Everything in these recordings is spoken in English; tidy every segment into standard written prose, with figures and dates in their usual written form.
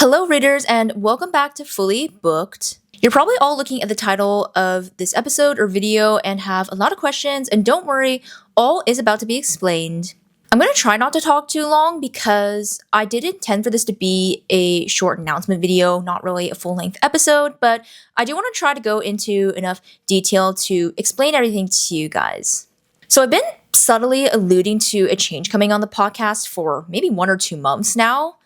Hello, readers, and welcome back to Fully Booked. You're probably all looking at the title of this episode or video and have a lot of questions, and don't worry, all is about to be explained. I'm going to try not to talk too long because I did intend for this to be a short announcement video, not really a full-length episode, but I do want to try to go into enough detail to explain everything to you guys. So I've been subtly alluding to a change coming on the podcast for maybe 1 or 2 months now.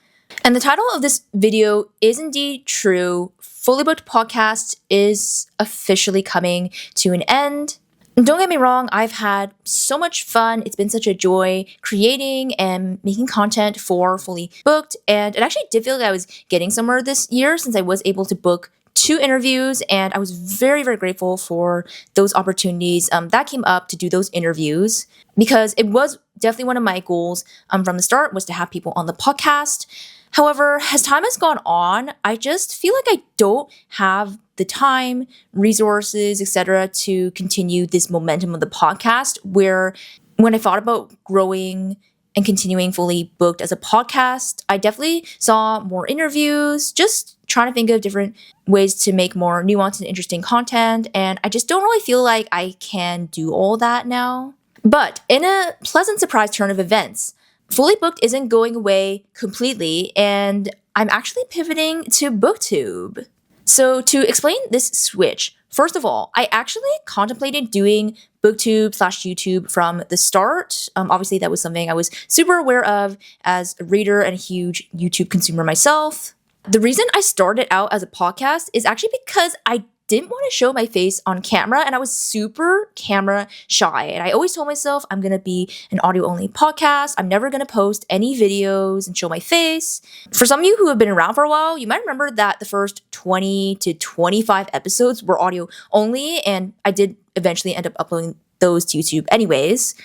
And the title of this video is indeed true. Fully Booked Podcast is officially coming to an end. And don't get me wrong, I've had so much fun. It's been such a joy creating and making content for Fully Booked. And it actually did feel like I was getting somewhere this year since I was able to book 2 interviews, and I was very, very grateful for those opportunities that came up to do those interviews because it was definitely one of my goals from the start was to have people on the podcast. However, as time has gone on, I just feel like I don't have the time, resources, etc. to continue this momentum of the podcast where when I thought about growing and continuing Fully Booked as a podcast, I definitely saw more interviews, just trying to think of different ways to make more nuanced and interesting content, and I just don't really feel like I can do all that now. But in a pleasant surprise turn of events, Fully Booked isn't going away completely, and I'm actually pivoting to BookTube. So to explain this switch, first of all, I actually contemplated doing BookTube/YouTube from the start. Obviously, that was something I was super aware of as a reader and a huge YouTube consumer myself. The reason I started out as a podcast is actually because I didn't want to show my face on camera and I was super camera shy. And I always told myself I'm going to be an audio only podcast. I'm never going to post any videos and show my face. For some of you who have been around for a while, you might remember that the first 20 to 25 episodes were audio only. And I did eventually end up uploading those to YouTube anyways.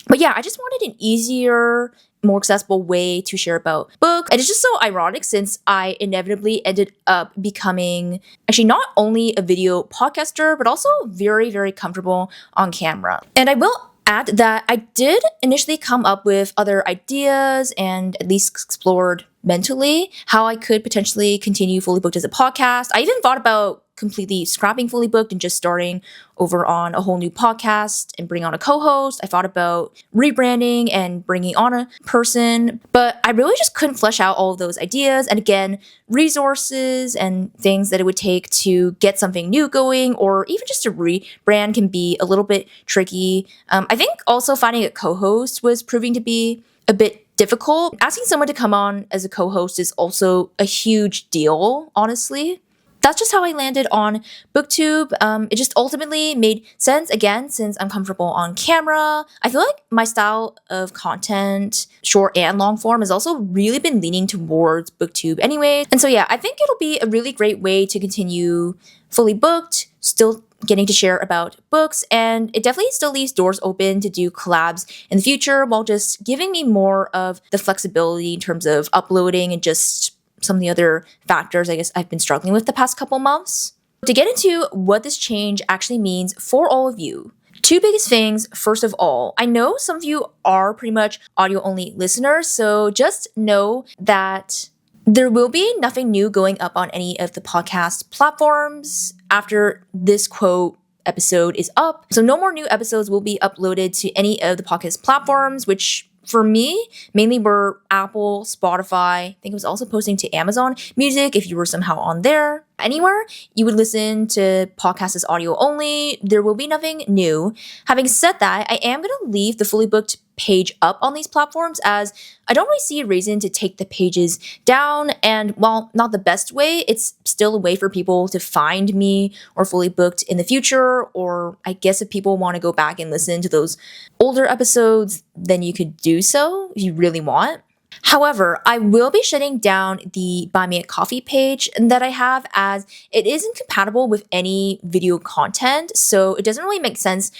But yeah, I just wanted an easier, more accessible way to share about books. And it's just so ironic since I inevitably ended up becoming actually not only a video podcaster, but also very, very comfortable on camera. And I will add that I did initially come up with other ideas and at least explored mentally how I could potentially continue Fully Booked as a podcast. I even thought about completely scrapping Fully Booked and just starting over on a whole new podcast and bring on a co-host. I thought about rebranding and bringing on a person, but I really just couldn't flesh out all of those ideas. And again, resources and things that it would take to get something new going or even just a rebrand can be a little bit tricky. I think also finding a co-host was proving to be a bit difficult. Asking someone to come on as a co-host is also a huge deal, honestly. That's just how I landed on BookTube. It just ultimately made sense, again, since I'm comfortable on camera. I feel like my style of content, short and long form, has also really been leaning towards BookTube anyway. And so yeah, I think it'll be a really great way to continue Fully Booked, still getting to share about books, and it definitely still leaves doors open to do collabs in the future while just giving me more of the flexibility in terms of uploading and just some of the other factors I guess I've been struggling with the past couple months. To get into what this change actually means for all of you, 2 biggest things. First of all, I know some of you are pretty much audio only listeners, so just know that there will be nothing new going up on any of the podcast platforms after this quote episode is up. So no more new episodes will be uploaded to any of the podcast platforms, which for me, mainly were Apple, Spotify. I think it was also posting to Amazon Music if you were somehow on there. Anywhere you would listen to podcasts as audio only, there will be nothing new. Having said that, I am going to leave the Fully Booked page up on these platforms as I don't really see a reason to take the pages down. And while not the best way, it's still a way for people to find me or Fully Booked in the future. Or I guess if people want to go back and listen to those older episodes, then you could do so if you really want. However, I will be shutting down the Buy Me a Coffee page that I have as it isn't compatible with any video content. So it doesn't really make sense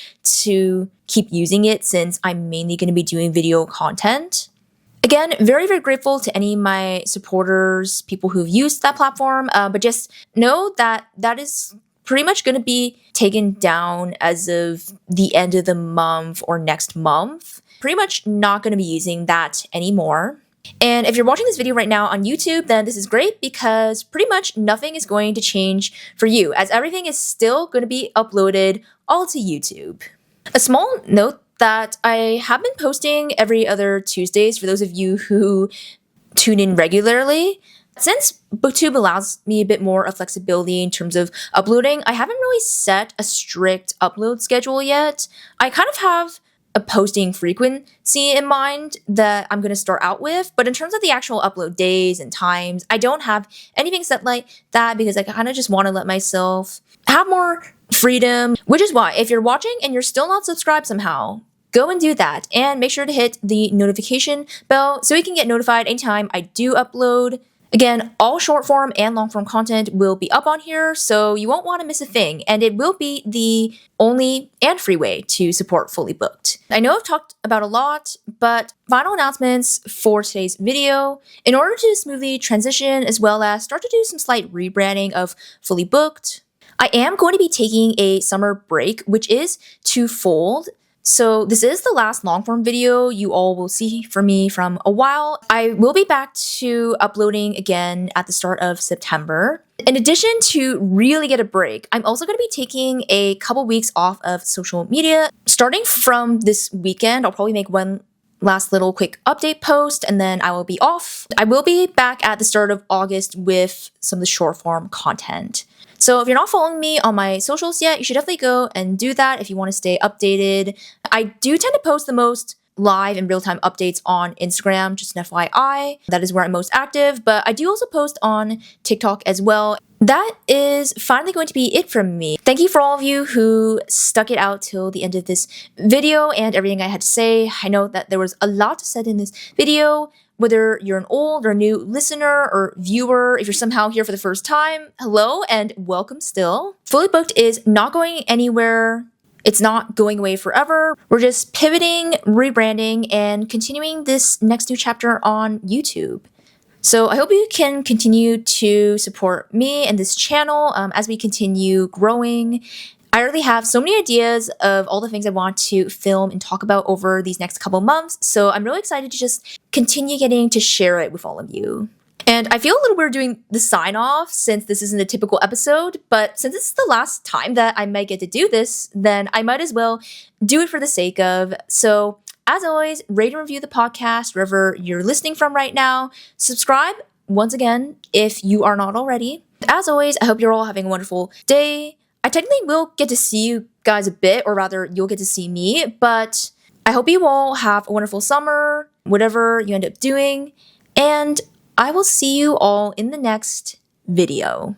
to keep using it since I'm mainly going to be doing video content. Again, very, very grateful to any of my supporters, people who've used that platform, but just know that that is pretty much going to be taken down as of the end of the month or next month. Pretty much not going to be using that anymore. And if you're watching this video right now on YouTube, then this is great because pretty much nothing is going to change for you, as everything is still going to be uploaded all to YouTube. A small note that I have been posting every other Tuesdays for those of you who tune in regularly. Since BookTube allows me a bit more of flexibility in terms of uploading, I haven't really set a strict upload schedule yet. I kind of have a posting frequency in mind that I'm going to start out with, but in terms of the actual upload days and times, I don't have anything set like that because I kind of just want to let myself have more freedom, which is why if you're watching and you're still not subscribed somehow, go and do that and make sure to hit the notification bell so you can get notified anytime I do upload. Again, all short form and long form content will be up on here, so you won't want to miss a thing, and it will be the only and free way to support Fully Booked. I know I've talked about a lot, but final announcements for today's video. In order to smoothly transition as well as start to do some slight rebranding of Fully Booked, I am going to be taking a summer break, which is twofold. So this is the last long-form video you all will see from me from a while. I will be back to uploading again at the start of September. In addition to really get a break, I'm also going to be taking a couple weeks off of social media. Starting from this weekend, I'll probably make one last little quick update post and then I will be off. I will be back at the start of August with some of the short form content. So if you're not following me on my socials yet, you should definitely go and do that if you want to stay updated. I do tend to post the most live and real-time updates on Instagram, just an FYI. That is where I'm most active, but I do also post on TikTok as well. That is finally going to be it from me. Thank you for all of you who stuck it out till the end of this video and everything I had to say. I know that there was a lot said in this video. Whether you're an old or new listener or viewer, if you're somehow here for the first time, hello and welcome still. Fully Booked is not going anywhere. It's not going away forever. We're just pivoting, rebranding, and continuing this next new chapter on YouTube. So I hope you can continue to support me and this channel as we continue growing. I already have so many ideas of all the things I want to film and talk about over these next couple months, so I'm really excited to just continue getting to share it with all of you. And I feel a little weird doing the sign-off since this isn't a typical episode, but since it's the last time that I might get to do this, then I might as well do it for the sake of. So, as always, rate and review the podcast wherever you're listening from right now. Subscribe, once again, if you are not already. As always, I hope you're all having a wonderful day. I technically will get to see you guys a bit, or rather, you'll get to see me, but I hope you all have a wonderful summer, whatever you end up doing, and I will see you all in the next video.